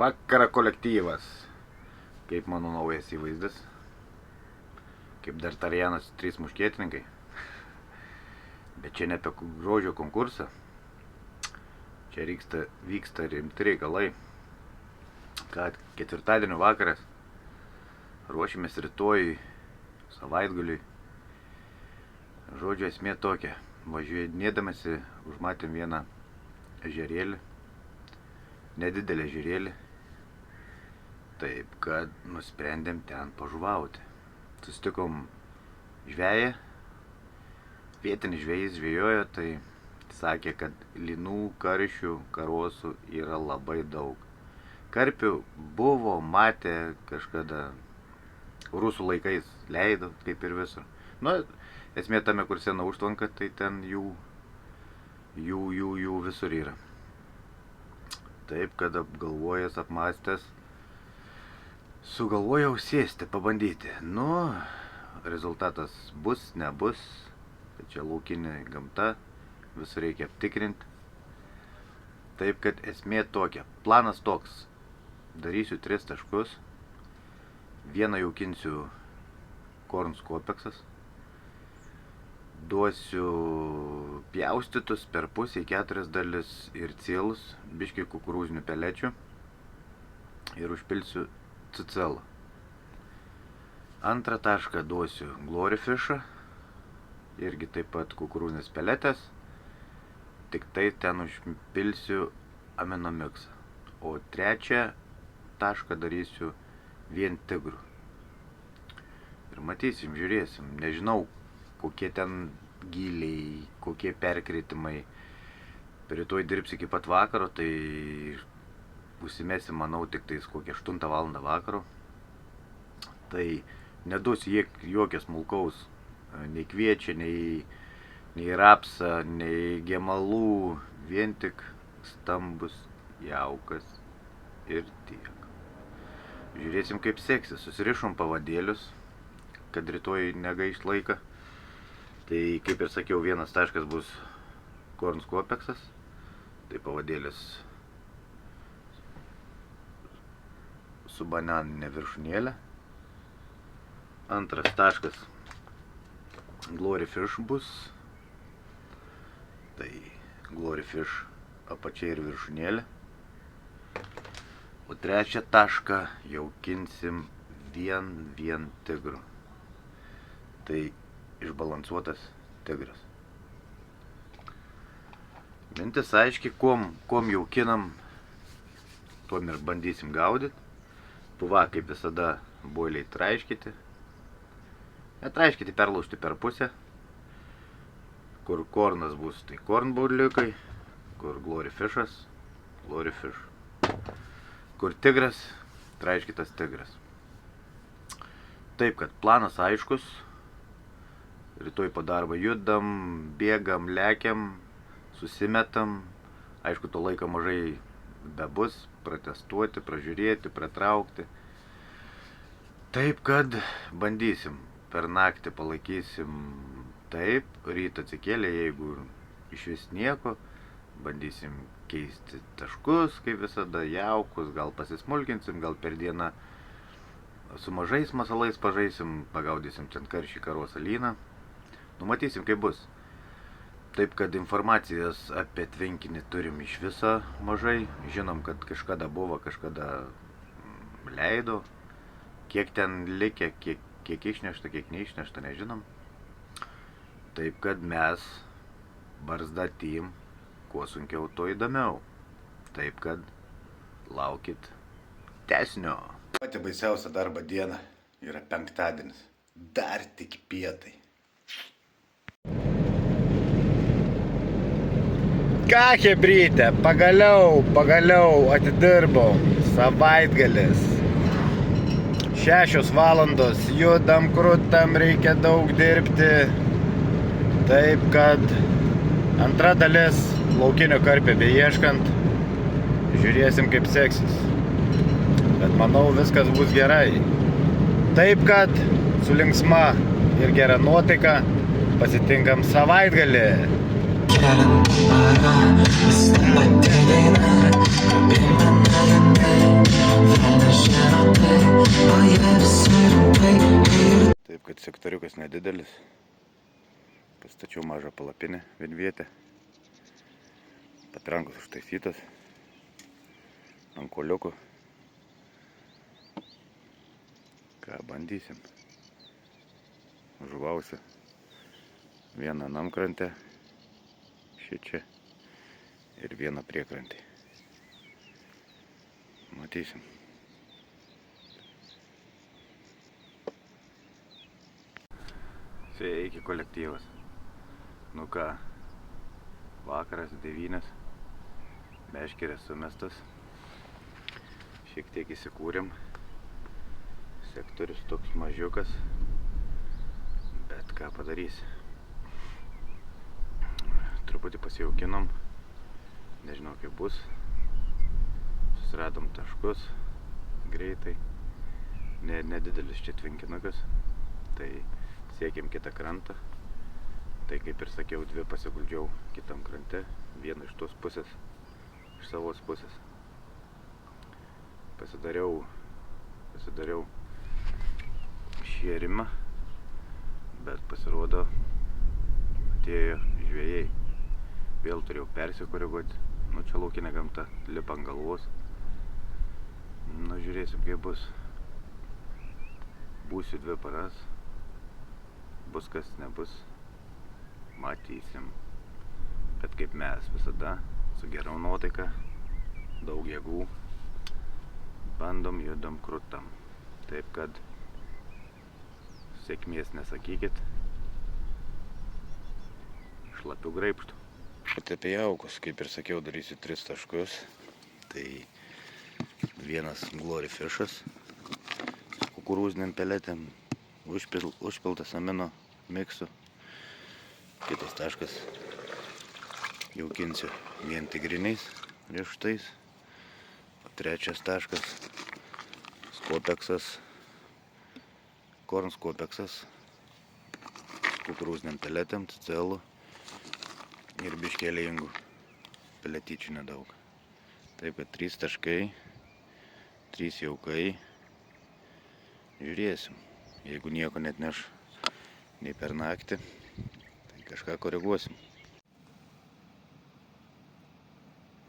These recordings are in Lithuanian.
Vakaro kolektyvas. Kaip mano naujas įvaizdis. Kaip D'Artagnanas 3 muškietininkai. Bet čia ne apie grožio konkursą. Čia vyksta rimti reikalai. Kad ketvirtadienio vakaras. Ruošimės rytoj savaitgaliui. Žodžio esmė tokia. Važiuodamasi užmatėm vieną ežerėlį. Nedidelį ežerėlį. Taip, kad nusprendėm ten pažuvauti. Susitikom žveją. Vietinis žvejys žvejojo, tai sakė, kad linų, karšių, karosų yra labai daug. Karpių buvo, matė kažkada rusų laikais, leido, kaip ir visur. Nu, esmė tame, kur sena užtvanka, tai ten jų visur yra. Taip, kad apgalvojęs, apmąstęs, sugalvojau sėsti, pabandyti. Nu, rezultatas bus, nebus. Tai čia laukinė gamta, visur reikia aptikrinti. Taip, kad esmė tokia. Planas toks. Darysiu 3 taškus. Vieną jaukinsiu Corns Copeksas. Duosiu pjaustytus per pusę į 4 dalis ir cilus, biškį kukurūzinių pelečių ir užpilsiu cicelą. Antrą tašką duosiu Gloryfishą, irgi taip pat kukurūzinės peletės, tik tai ten užpilsiu aminomixą. O 3 tašką darysiu vien tigrų. Ir matysim, žiūrėsim, nežinau, kokie ten gyliai, kokie perkritimai. Rytoj dirbsiu iki pat vakaro, tai užsimesim, manau, tik tais kokią 8 valandą vakaro. Tai neduosiu jokio smulkaus, nei kviečia, nei rapsą, nei gemalų, vien tik stambus jaukas ir tiek. Žiūrėsim, kaip seksis. Susirišom pavadėlius, kad rytoj negaišt laiką. Tai, kaip ir sakiau, vienas taškas bus Corns Copeksas. Tai pavadėlis su bananinė viršūnėlė. Antras taškas Gloryfish bus. Tai Gloryfish apačia ir viršūnėlė. O 3 tašką jaukinsim vien tigru. Tai išbalansuotas tigras. Mintis aiški, kuom jaukinam, tuom ir bandysim gaudyti. Puva, kaip visada, boiliai traiškyti. Netraiškyti, perlaužti per pusę. Kur kornas bus, tai kornbauliukai. Kur Gloryfishas, Gloryfish. Kur tigras, traiškytas tigras. Taip, kad planas aiškus. Rytoj po darbą judam, bėgam, lekiam, susimetam. Aišku, to laiko mažai bebus, pratestuoti, pražiūrėti, pratraukti. Taip, kad bandysim. Per naktį palaikysim taip, rytą atsikėlę, jeigu iš vis nieko, bandysim keisti taškus, kaip visada, jaukus, gal pasismulkinsim, gal per dieną su mažais masalais pažaisim, pagaudysim ten karšį, karosą, lyną. Numatysim, kaip bus. Taip, kad informacijos apie tvenkinį turim iš viso mažai. Žinom, kad kažkada buvo, kažkada leido. Kiek ten likę, kiek išnešta, kiek neišnešta, nežinom. Taip, kad mes, barzda team, kuo sunkiau, to įdomiau. Taip, kad laukit tęsinio. Pati baisiausia darbo diena yra penktadienis. Dar tik pietai. Ką, chebryte, pagaliau atidirbau. Savaitgalis. 6 valandos, judam, krutam, reikia daug dirbti. Taip, kad antra dalis laukinio karpio beieškant. Žiūrėsim, kaip seksis. Bet manau, viskas bus gerai. Taip, kad su linksma ir gera nuotaika pasitinkam savaitgalį. Taip, kad sektoriukas nedidelis. Pastačiau mažą palapinę vienvietę. Patrankos užtaisytas. Ant kuoliukų. Ką bandysim. Žuvausiu. Vieną namkrantę. Šičia. Ir vieną priekrantį. Matysim. Sveiki kolektyvas. Nu ką, vakaras 9, meškerės sumestas, šiek tiek įsikūrėm, sektorius toks mažiukas, bet ką padarysi. Truputį pasijaukinom, nežinau kaip bus, susiradom taškus greitai, nedidelis čia tvenkinukas, tai siekėm kitą krantą, tai kaip ir sakiau, 2 pasiguldžiau kitam krante, vieną iš tos pusės, iš savos pusės. Pasidariau šėrimą, bet pasirodo atėjo žvejai. Vėl turėjau persikoreguoti, nu čia laukinė gamta, lipa ant galvos. Nu žiūrėsim kaip bus. Būsiu 2 paras. Bus kas nebus, matysim. Bet kaip mes visada, su gera nuotaika, daug jėgų, bandom, judam, krutam. Taip kad sėkmės nesakykit, šlapių graibštų. Apie jaukus, kaip ir sakiau, darysiu 3 taškus. Tai vienas glory fishas su kukurūziniam peletėm, užpiltas amino miksu. Kitas taškas jaukinsiu vien tigriniais riešutais. O 3 taškas skopeksas, corn skopeksas su kukurūziniam peletėm, cicelu ir biškėlį ingų. Peletyčių nedaug. Taip kad 3 taškai, 3 jaukai. Žiūrėsim. Jeigu nieko net neš nei per naktį, tai kažką koreguosim.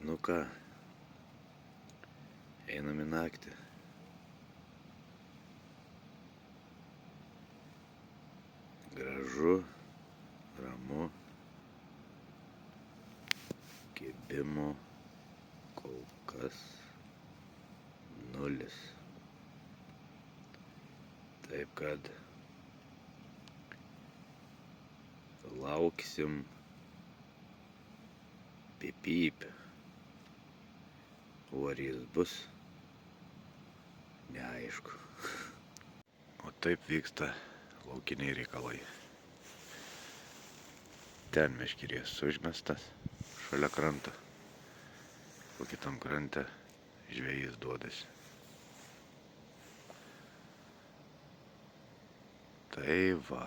Nu ką, einam į naktį. Gražu, ramu, kibimo kol kas 0. Taip kad lauksim pipyp. O ar jis bus? Neaišku. O taip vyksta laukiniai reikalai. Ten meškerės užmestas, šalia kranto. O kitam krante žvejys duodasi. Tai va.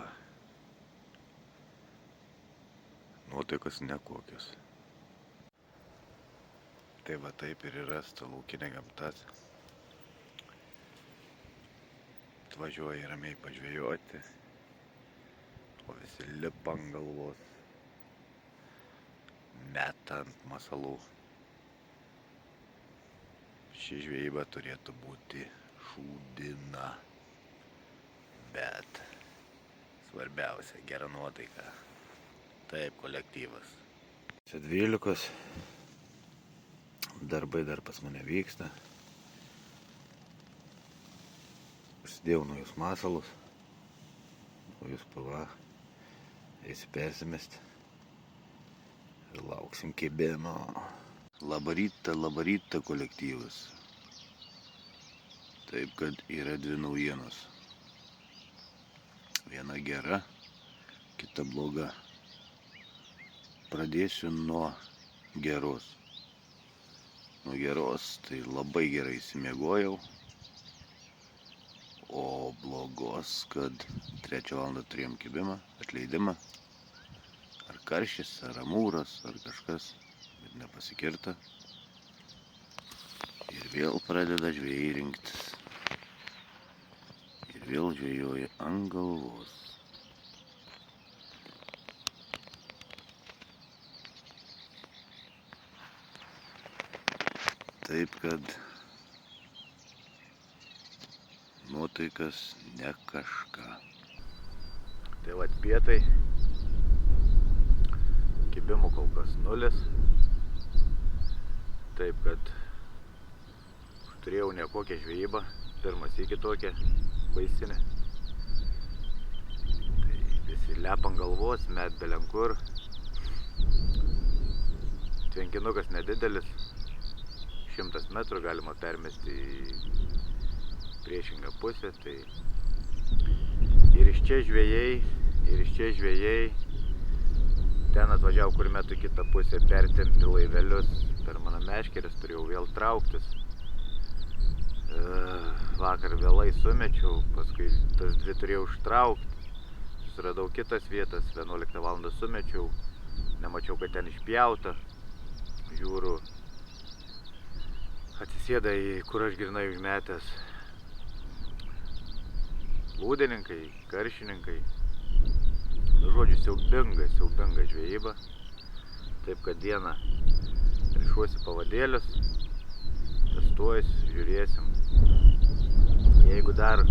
Nuotaikos nekokios. Tai va taip ir yra ta laukinė gamta. Atvažiuoji ramiai pažvejoti, o visi lipa ant galvos, meta ant masalų. Ši žvejyba turėtų būti šūdina, bet svarbiausia gera nuotaika. Taip, kolektyvas. 12. Darbai dar pas mane vyksta. Užsidėjau naujus masalus, naujus PVA. Eisiu persimesti ir lauksim kibimo. Labą rytą kolektyvas. Taip kad yra 2 naujienos. Viena gera, kita bloga. Pradėsiu nuo geros. Nuo geros, tai labai gerai išsimiegojau. O blogos, kad 3 valandą turėjom kibimą, atleidimą. Ar karšis, ar amūras, ar kažkas, bet nepasikirta. Ir vėl pradeda žvejai rinktis. Ir vėl žvejoja ant galvos. Taip, kad nuotaikas ne kažką. Tai vat pietai. Kibimų kol kas 0. Taip, kad turėjau nekokią žvejybą. Pirmas iki tokią baisinę. Tai visi lepa ant galvos, met belenkur. Tvenkinukas nedidelis. 100 metrų galima permesti į priešingą pusę. Tai ir iš čia žvejai, ten atvažiavau kur metų kitą pusę, pertempti laivelius per mano meškeres, turėjau vėl trauktis. Vakar vėlai sumečiau, paskui tas 2 turėjau ištraukti, susiradau kitas vietas, 11 valandą sumečiau, nemačiau, kad ten išpjauta, žiūriu, atsisėda į kur aš grynai užmetęs lūdininkai, karšininkai. Nu, žodžiu, siaubinga žvejyba. Taip, kad dieną rišuosi pavadėlius, testuojuosi, žiūrėsim. Jeigu dar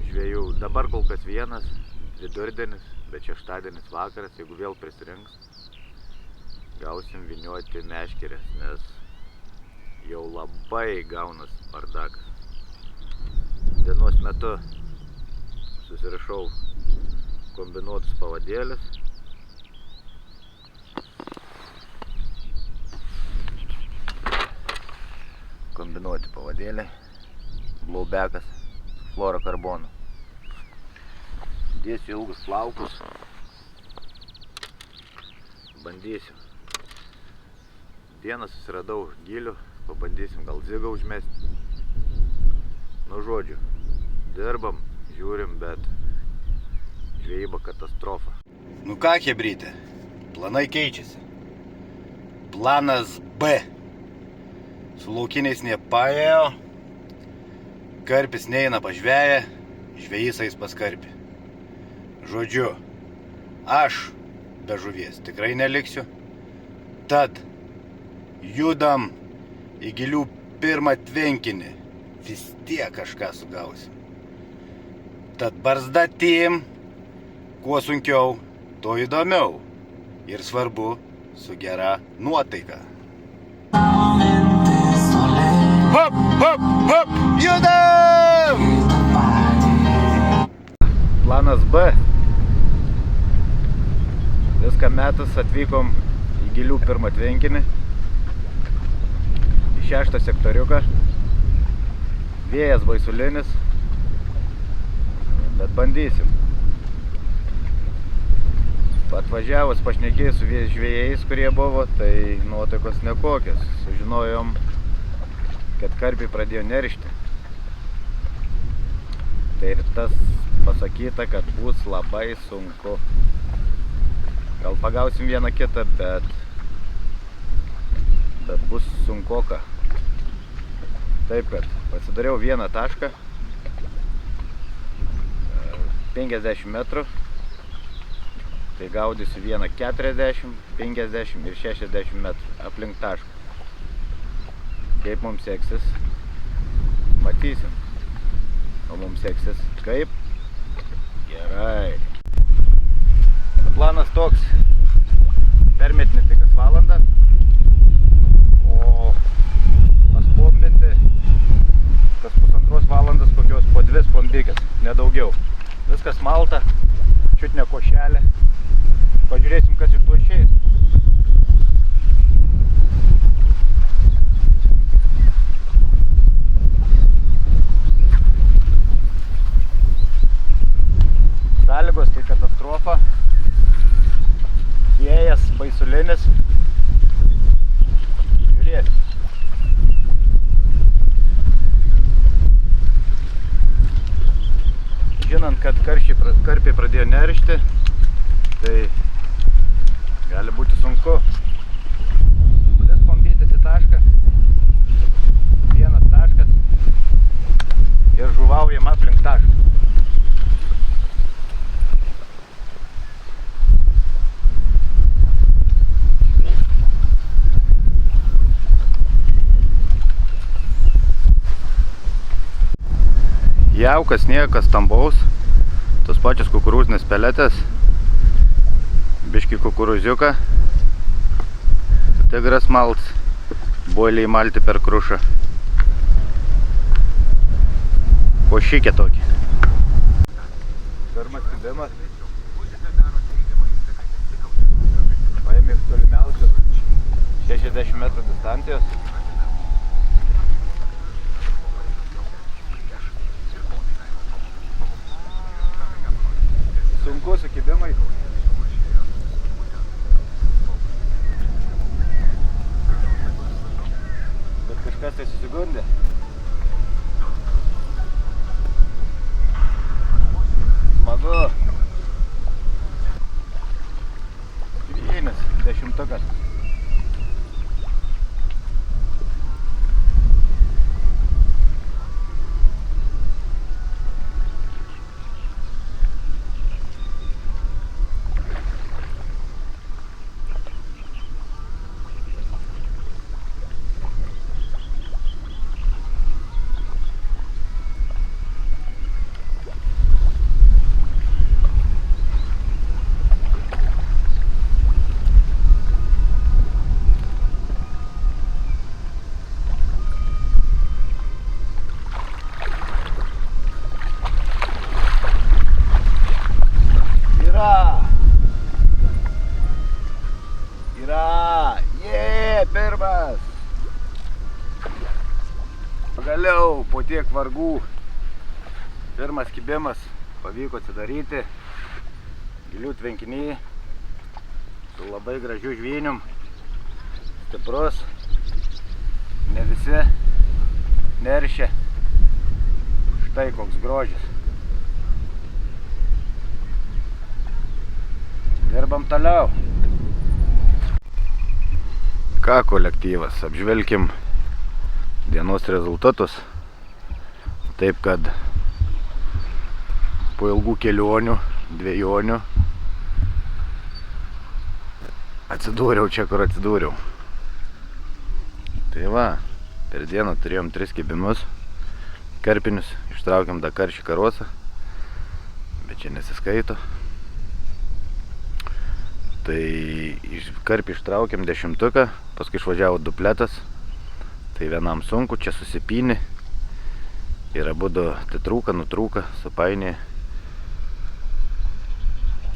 žvejų, dabar kol kas vienas, vidurdienis, bet šeštadienis vakaras, jeigu vėl prisirinks, gausim vynioti meškeres, nes jau labai gaunas bardakas. Dienos metu susirašau kombinuotus pavadėlius. Kombinuoti pavadėliai. Blaubekas su fluorokarbonu. Dėsiu ilgus plaukus. Bandysiu. Dieną susiradau gilių. Pabandysim gal zigą užmesti. Nu, žodžiu, dirbam, žiūrim, bet žvejyba katastrofa. Nu ką, chebrytė, planai keičiasi. Planas B. Su laukiniais nepaėjo, karpis neina pažveję, žvejys eis pas karpį. Žodžiu, aš be žuvies tikrai neliksiu. Tad judam į Gilių pirmą tvenkinį. Vis tiek kažką sugausim. Tad barzda tim, kuo sunkiau, to įdomiau. Ir svarbu, su gera nuotaika. Hop, hop, hop, judam! Planas B. Viską metas atvykom į Gilių pirmą tvenkinį. Į 6 sektoriuką. Vėjas baisulinis, bet bandysim. Atvažiavus pašnekėjus su žvejais, kurie buvo, tai nuotaikos nekokios. Sužinojom, kad karpiai pradėjo neršti. Tai ir tas pasakyta, kad bus labai sunku. Gal pagausim vieną kitą, bet bus sunkoka. Taip, kad pasidariau vieną tašką, 50 metrų, tai gaudysiu vieną 40, 50 ir 60 metrų aplink tašką. Kaip mums seksis, matysim. O mums seksis kaip? Gerai. Planas toks, permetinti kas valandą, o paspombinti kas pusantros valandas kokios po 2 spombikės, nedaugiau. Viskas malta, čiutne košelė. Pažiūrėsim, kas iš to išeis. Sąlygos tai katastrofa. Vėjas baisulinis. Žiūrėsim. Žinant, kad karpiai pradėjo neršti, tai gali būti sunku. Vis pombytis į tašką. Vienas taškas. Ir žuvaujam aplink tašką. Jaukas, niekas stambaus, tos pačios kukurūzinės peletės, biškį kukurūziuką, tigras malts, boiliai malti per krušą, košikė tokį. Pirmas kibimas, paėmė tolimiausios 60 metrų distancijos. Sunku sukibimai. Bet kažkas tai susigundė. Smagu. 10. Pirmas! Pagaliau, po tiek vargų, pirmas kibimas pavyko atsidaryti gilių tvenkinį su labai gražiu žvynium, stiprus, ne visi neršia, štai koks grožis. Dirbam toliau. Ką kolektyvas, apžvelkim dienos rezultatus, taip kad po ilgų kelionių, dviejonių atsidūriau čia, kur atsidūriau. Tai va, per dieną turėjom 3 kibimus karpinius, ištraukėm dar karšį karosą, bet čia nesiskaito. Tai karpį ištraukėm 10, paskui išvažiavo dupletas, tai vienam sunku, čia susipynė ir abudu atitrūka, nutrūka, supainė.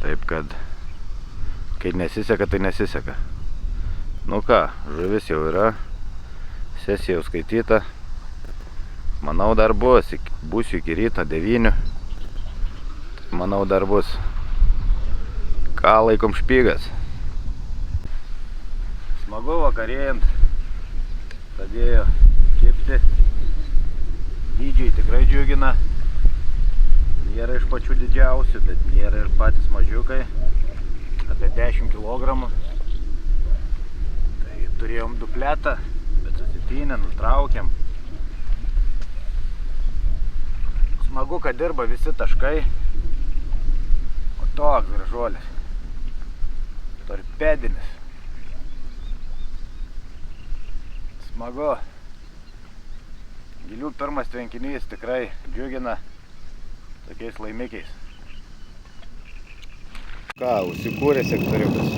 Taip kad, kai nesiseka, tai nesiseka. Nu ką, žuvis jau yra, sesija jau skaityta, manau dar bus, būsiu iki ryto 9, tai manau dar bus. Ką laikom špygas. Smagu vakarėjant, pradėjo kibti, dydžiai tikrai džiugina, nėra iš pačių didžiausių, bet nėra ir patys mažiukai, apie 10 kg. Tai turėjom dupletą, bet susipynę, nutraukėm. Smagu, kad dirba visi taškai, o toks gražuolis. Torpedinis. Smagu. Gilių pirmas tvenkinys tikrai džiugina tokiais laimikiais. Ką, užsikūrė sektoriukas.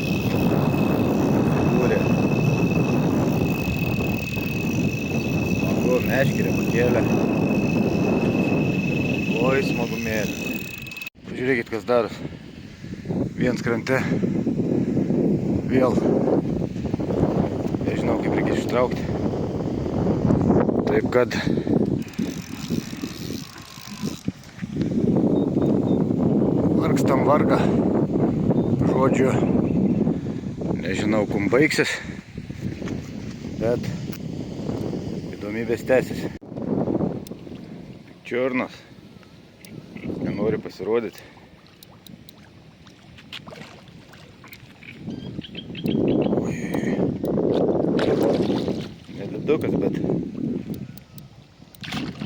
Užsikūrė. Smagu, meškerė pakėlė. Oi, smagumėlė. Pažiūrėkit, kas daros. Viens krante. Vėl. Nežinau, kaip reikia ištraukti. Taip kad vargstam vargą. Žodžiu, nežinau, kum baigsis, bet įdomybės tęsis. Čiurnos. Nenori pasirodyti. nedidukas, bet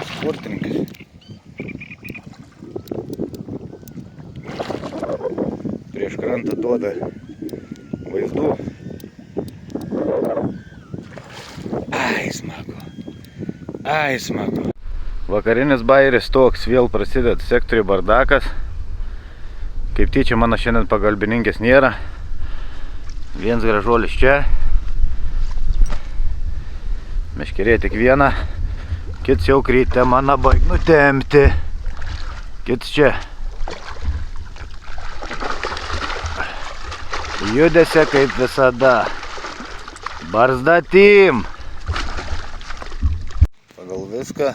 sportininkas. Prieš krantą duoda vaizdų. Ai, smagu. Vakarinis bairis toks, vėl prasideda sektorių bardakas. Kaip tyčia mano šiandien pagalbininkės nėra. Vienas gražuolis čia. Meškerė tik viena. Kits jau krytė, mano baig nutempti. Kits čia. Judėse kaip visada. Barzdatym. Pagal viską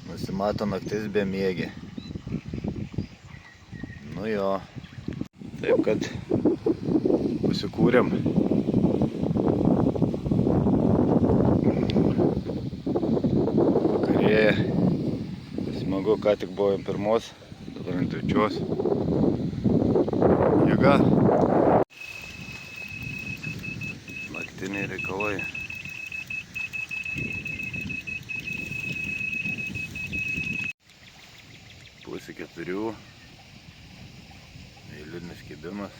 nusimato naktis be miegi. Nu jo. Taip kad pasikūrėm. Vakarėja. Smagu, ką tik buvome pirmos, dabar ant trečios. Jėga. Naktiniai reikalai. Pusė 4. Eilinis kibimas.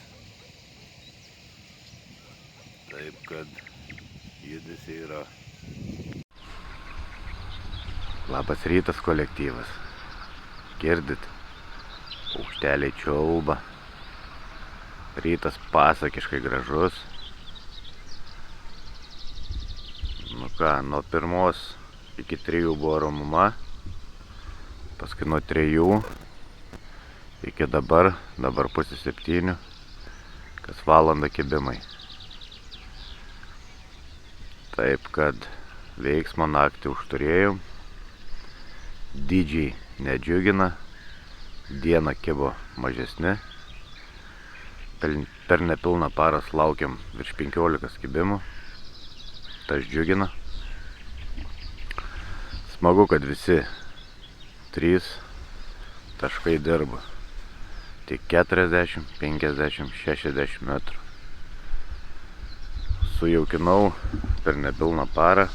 Taip kad judesiai yra. Labas rytas, kolektyvas. Girdit? Paukšteliai čiulba. Rytas pasakiškai gražus. Nu ką, nuo 1 iki 3 buvo ramuma. Paskui nuo 3 iki dabar pusė 7, kas valandą kibimai. Taip kad veiksmo naktį užturėjom. Dydžiai nedžiugina, dieną kibo mažesni. Per nepilną parą laukiam virš 15 kibimų. Tas džiugina. Smagu, kad visi 3 taškai dirba. Tik 40, 50, 60 metrų. Sujaukinau per nepilną parą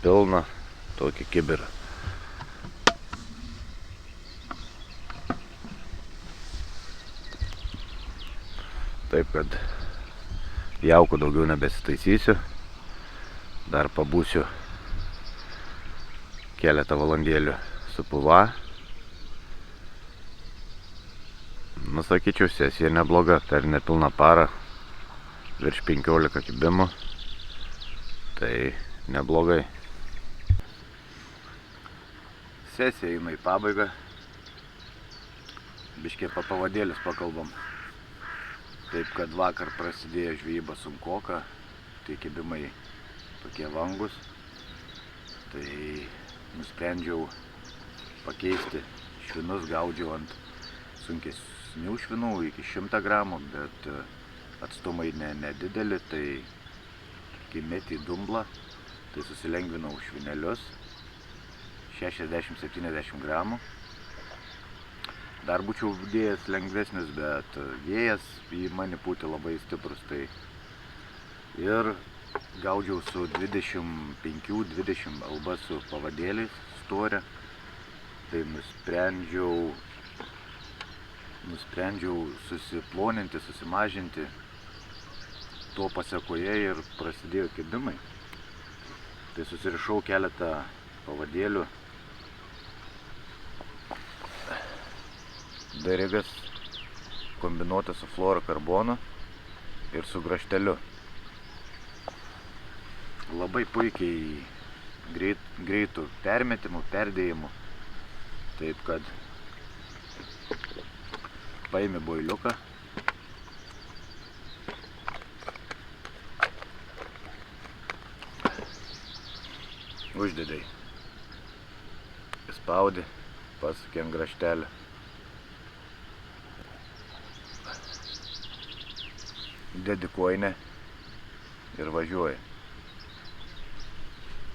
pilną tokį kibirą. Taip kad jaukų daugiau nebesitaisysiu. Dar pabūsiu keletą valandėlių su puva. Nu, sakyčiau, sesija nebloga. Per nepilną parą virš 15 kibimų. Tai neblogai. Sesija eina į pabaigą. Biškį apie pavadėlius pakalbam. Taip kad vakar prasidėjo žvejyba sunkoka. Tai kibimai tokie vangus. Tai nusprendžiau pakeisti švinus, gaudžiau ant sunkesnių švinų iki 100 gramų, bet atstumai nedideli, tai kai meti į dumblą, tai susilengvinau švinelius 60-70 gramų. Dar būčiau dėjęs lengvesnis, bet vėjas į mane pūtė labai stiprus, tai ir gaudžiau su 25-20 alba su pavadėliais storė. Tai nusprendžiau susiploninti, susimažinti. To pasekoje ir prasidėjo kibimai. Tai susirišau keletą pavadėlių. Darigas kombinuotas su fluorokarbonu ir su grašteliu. Labai puikiai greitų permetimų, perdėjimų. Taip kad paimi boiliuką. Uždedai. Spaudi, pasukė ant graštelio. Dedi koinę ir važiuoji.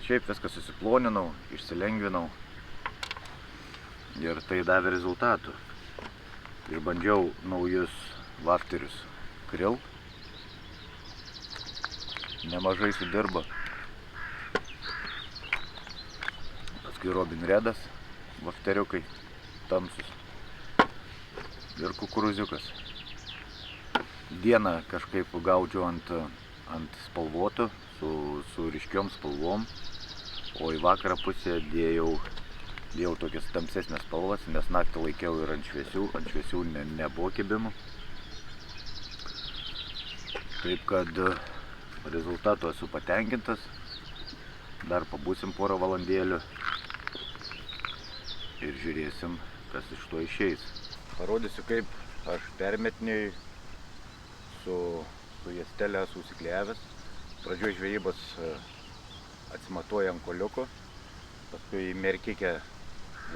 Šiaip viską susiploninau, išsilengvinau ir tai davė rezultatų. Išbandžiau naujus vafterius krill. Nemažai sudirba. paskui Robin Redas, vafteriukai tamsus ir kukuruziukas. Dieną kažkaip gaudžiau ant spalvotų, su ryškiom spalvom, o į vakarą pusę dėjau tokias tamsesnės spalvas, nes naktį laikiau ir ant šviesių nebuvo kibimų. Taip kad rezultato esu patenkintas, dar pabūsim porą valandėlių ir žiūrėsim, kas iš to išeis. Parodysiu, kaip aš permetinėjau su juostelė susikliavęs. Pradžioj žvejybos atsimatuoja ant koliuko, paskui į merkikę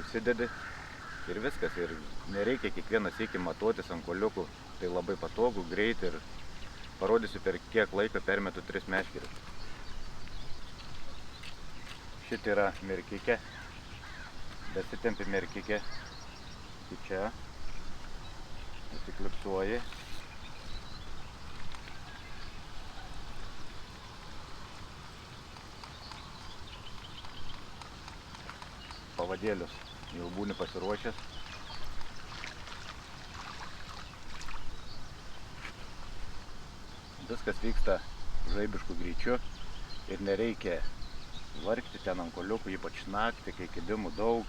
įsidedi ir viskas. Ir nereikia kiekvieną sykį matuotis ant koliukų, tai labai patogu, greit ir parodysiu, per kiek laiko permetu 3 meškerius. Šit yra merkikė, besitempi merkikė į čia, įsiklipsuoji. Pavadėlius jau būni pasiruošęs. Viskas vyksta žaibišku greičiu ir nereikia vargti ten ant koliukų, ypač naktį, kai kibimų daug.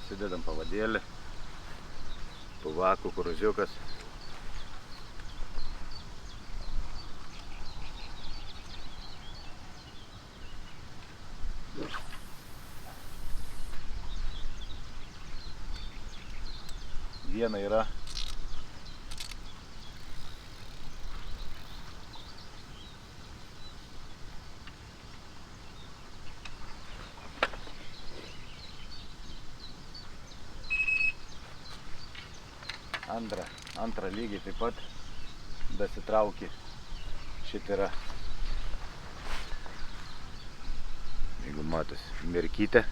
Įsidedam pavadėlį, puvakų, kukuruziukas. Viena yra antra lygiai taip pat besitrauki. Šit yra, jeigu matos, merkytė,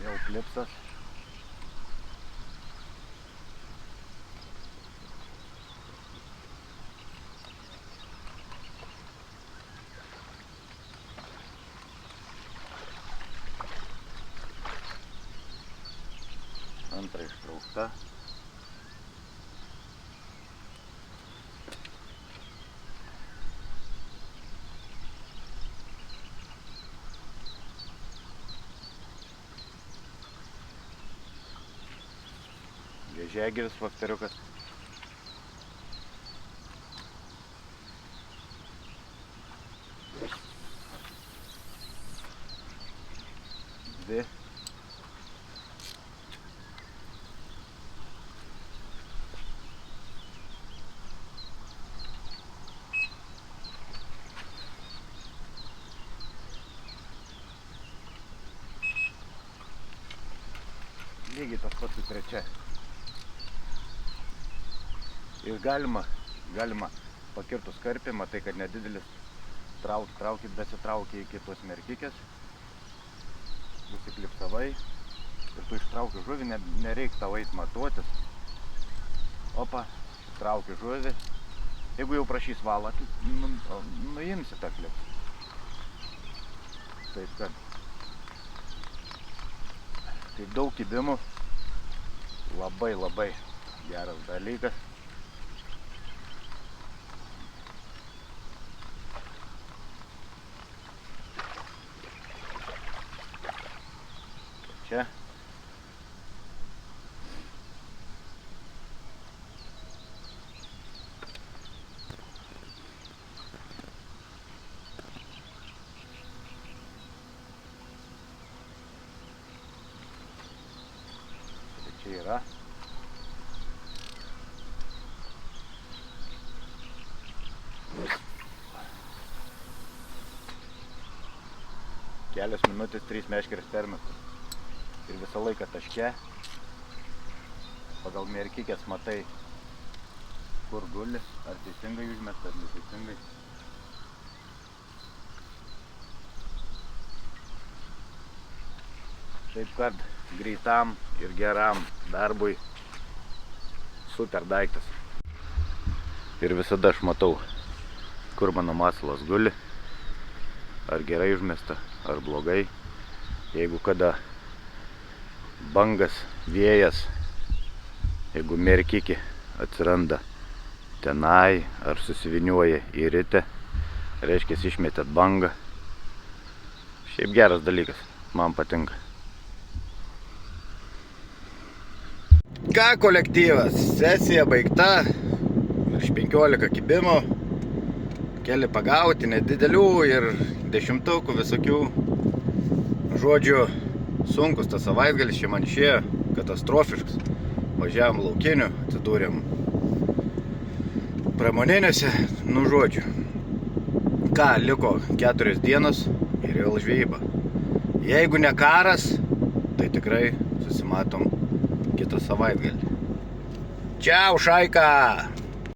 jau klipsas. Antra ištraukta. Vėžiagyvis vafteriukas. Dvi. Lygiai tas pats su trečia. Ir galima pakirtus karpį, matai, kad nedidelis, besitraukia iki tos merkikės, nusiklipsavai ir tu ištrauki žuvį, nereik tau eit matuotis. Opa, trauki žuvį. Jeigu jau prašys valą, nuimsi tą klipsą. Taip kad, kaip daug kibimų, labai geras dalykas. Čia. Čia yra. Kelios minutės, 3 meškeris permetus. Ir visą laiką taške. Pagal merkikės matai, kur guli, ar teisingai užmesta, ar neteisingai. Taip kad greitam ir geram darbui super daiktas. Ir visada aš matau, kur mano masalas guli, ar gerai užmesta, ar blogai. Jeigu kada bangas, vėjas, jeigu merkikį atsiranda tenai, ar susiviniuoja į ritę, reiškia išmetėt bangą. Šiaip geras dalykas, man patinka. Ką kolektyvas, sesija baigta, virš 15 kibimų, keli pagauti, nedidelių ir dešimtukų visokių. Žodžiu, sunkus tas savaitgalis čia man išėjo, katastrofiškas. Važiavom laukiniu, atsidūrėm pramoniniuose, nu žodžiu. Ką, liko 4 dienos ir vėl žvejyba. Jeigu ne karas, tai tikrai susimatom kitą savaitgalį. Čiau, šaika!